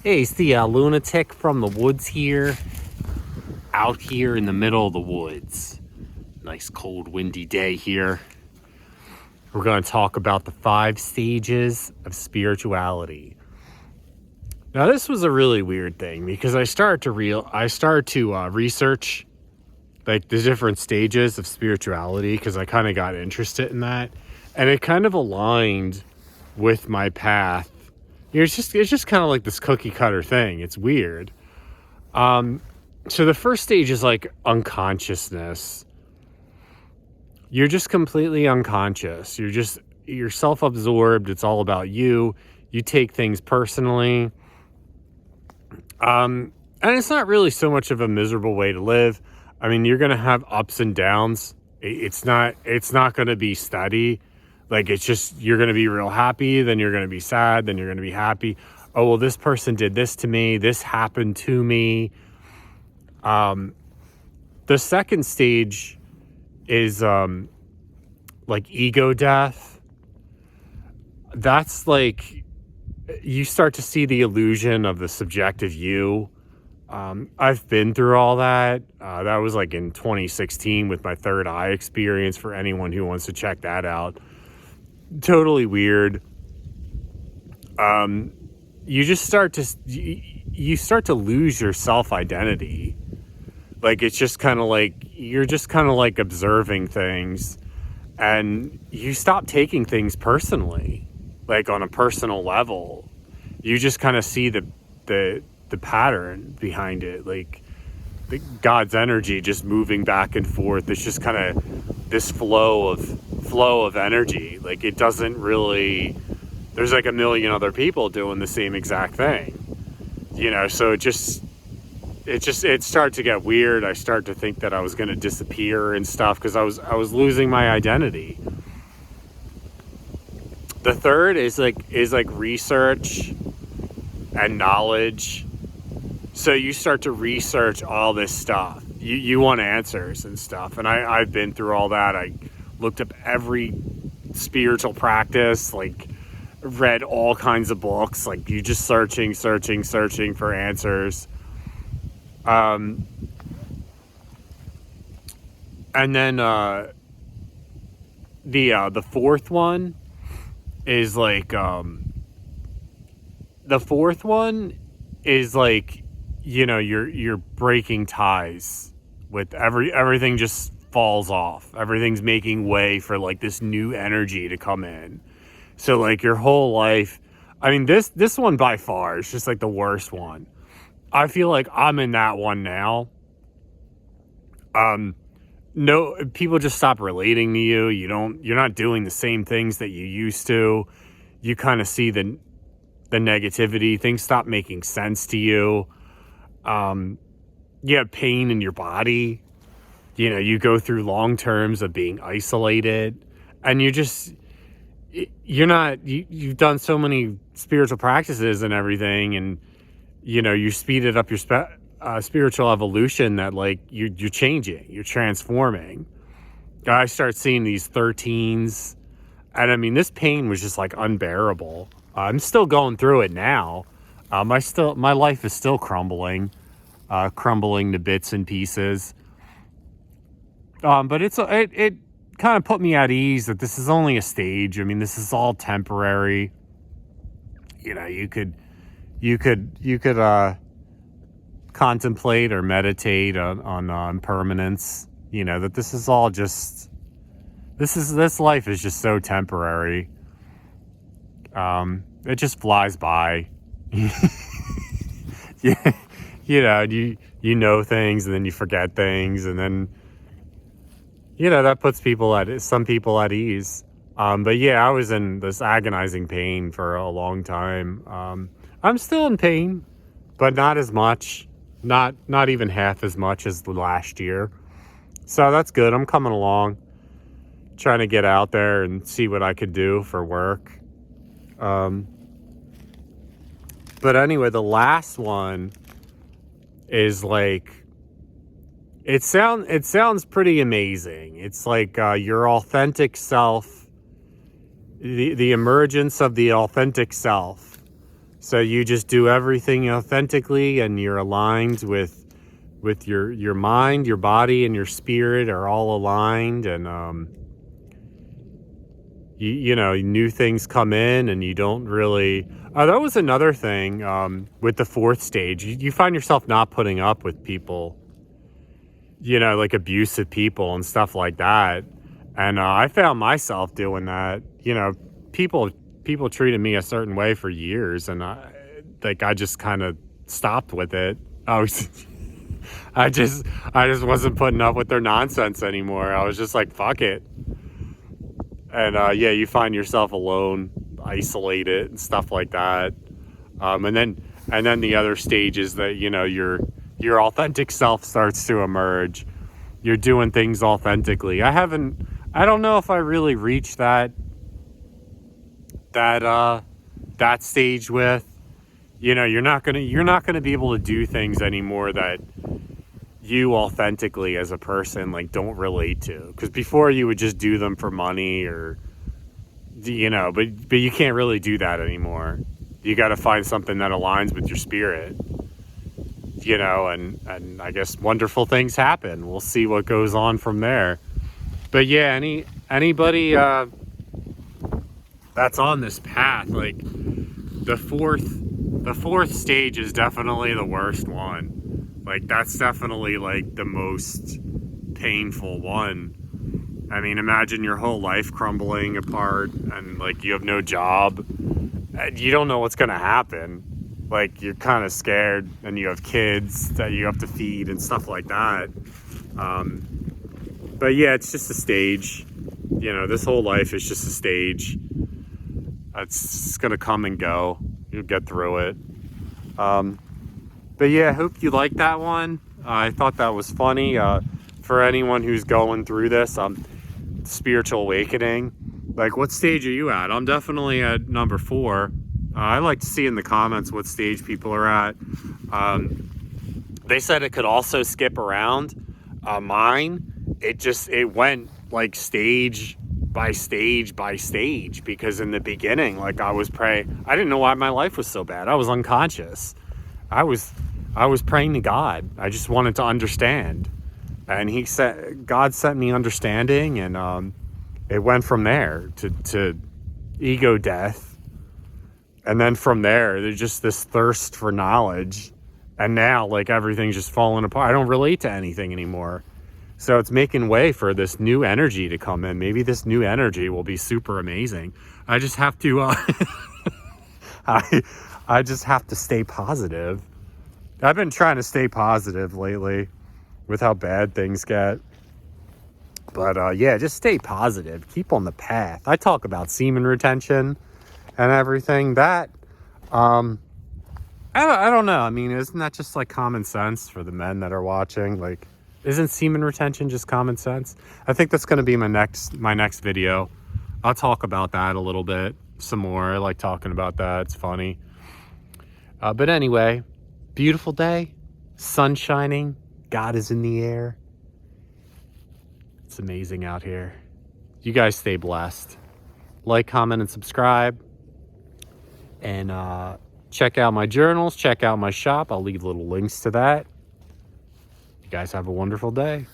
Hey, it's the lunatic from the woods here, out here in the middle of the woods. Nice cold windy day here. We're going to talk about the 5 stages of spirituality. Now, this was a really weird thing because I started to research like the different stages of spirituality because I kind of got interested in that, and it kind of aligned with my path. It's just kind of like this cookie cutter thing. It's weird. So the first stage is like unconsciousness. You're just completely unconscious. You're self-absorbed. It's all about you. You take things personally. And it's not really so much of a miserable way to live. I mean, you're going to have ups and downs. It's not going to be steady. Like, it's just, you're going to be real happy, then you're going to be sad, then you're going to be happy. Oh, well, this person did this to me. This happened to me. The second stage is like ego death. That's like, you start to see the illusion of the subjective you. I've been through all that. That was like in 2016 with my third eye experience, for anyone who wants to check that out. Totally weird. You just start to lose your self-identity. Like, it's just kind of like, you're just kind of like observing things, and you stop taking things personally, like on a personal level. You just kind of see the pattern behind it, like God's energy just moving back and forth. It's just kind of this flow of energy. Like, it doesn't really, there's like a million other people doing the same exact thing, so it started to get weird. I started to think that I was going to disappear and stuff because I was losing my identity. The third is like research and knowledge. So you start to research all this stuff. You want answers and stuff. And I've been through all that. I looked up every spiritual practice, like read all kinds of books. Like, you just searching for answers. And then the fourth one is like you're breaking ties with everything. Just falls off. Everything's making way for like this new energy to come in. So like your whole life, I mean, this one by far is just like the worst one. I feel like I'm in that one now. No, people just stop relating to you. You're not doing the same things that you used to. You kind of see the negativity. Things stop making sense to you. You have pain in your body. You go through long terms of being isolated, and you've done so many spiritual practices and everything, and you speeded up your spiritual evolution that like you're changing, you're transforming. I start seeing these 13s, and I mean, this pain was just like unbearable. I'm still going through it now. My life is still crumbling to bits and pieces. But it kind of put me at ease that this is only a stage. I mean, this is all temporary. You could contemplate or meditate on permanence. That this is all just, this life is just so temporary. It just flies by. Yeah, you know things, and then you forget things, and then that puts some people at ease. But yeah, I was in this agonizing pain for a long time. I'm still in pain, but not as much. Not even half as much as the last year. So that's good. I'm coming along, trying to get out there and see what I could do for work. But anyway, the last one is like, it sounds pretty amazing. It's like your authentic self, the emergence of the authentic self. So you just do everything authentically, and you're aligned with your mind, your body, and your spirit are all aligned, and you know, new things come in, and you don't really. That was another thing with the fourth stage. You find yourself not putting up with people, you know, like abusive people and stuff like that. And I found myself doing that. You know, people treated me a certain way for years, and I just kind of stopped with it. I was, I just wasn't putting up with their nonsense anymore. I was just like, fuck it. And yeah, you find yourself alone, isolated, and stuff like that. And then the other stage is that, you know, your authentic self starts to emerge. You're doing things authentically. I don't know if I really reached that stage with, you know, you're not gonna be able to do things anymore that you authentically as a person like don't relate to, because before you would just do them for money, or, you know, but you can't really do that anymore. You got to find something that aligns with your spirit, you know, and I guess wonderful things happen. We'll see what goes on from there. But yeah, anybody that's on this path, like the fourth stage is definitely the worst one. Like, that's definitely like the most painful one. I mean, imagine your whole life crumbling apart, and like you have no job, and you don't know what's gonna happen. Like, you're kind of scared, and you have kids that you have to feed and stuff like that. But yeah, it's just a stage. You know, this whole life is just a stage. It's gonna come and go. You'll get through it. But yeah, I hope you liked that one. I thought that was funny. For anyone who's going through this, spiritual awakening, like, what stage are you at? I'm definitely at number 4. I like to see in the comments what stage people are at. They said it could also skip around. Mine, it went like stage by stage by stage, because in the beginning, like, I was praying. I didn't know why my life was so bad. I was unconscious. I was praying to God. I just wanted to understand. And God sent me understanding, and it went from there to ego death. And then from there, there's just this thirst for knowledge. And now, like, everything's just falling apart. I don't relate to anything anymore. So it's making way for this new energy to come in. Maybe this new energy will be super amazing. I just have to, I just have to stay positive. I've been trying to stay positive lately with how bad things get. But yeah, just stay positive. Keep on the path. I talk about semen retention and everything. That, I don't know. I mean, isn't that just like common sense for the men that are watching? Like, isn't semen retention just common sense? I think that's going to be my next video. I'll talk about that a little bit, some more. I like talking about that. It's funny. But anyway, beautiful day, sun shining, God is in the air. It's amazing out here. You guys stay blessed. Like, comment, and subscribe. And check out my journals. Check out my shop. I'll leave little links to that. You guys have a wonderful day.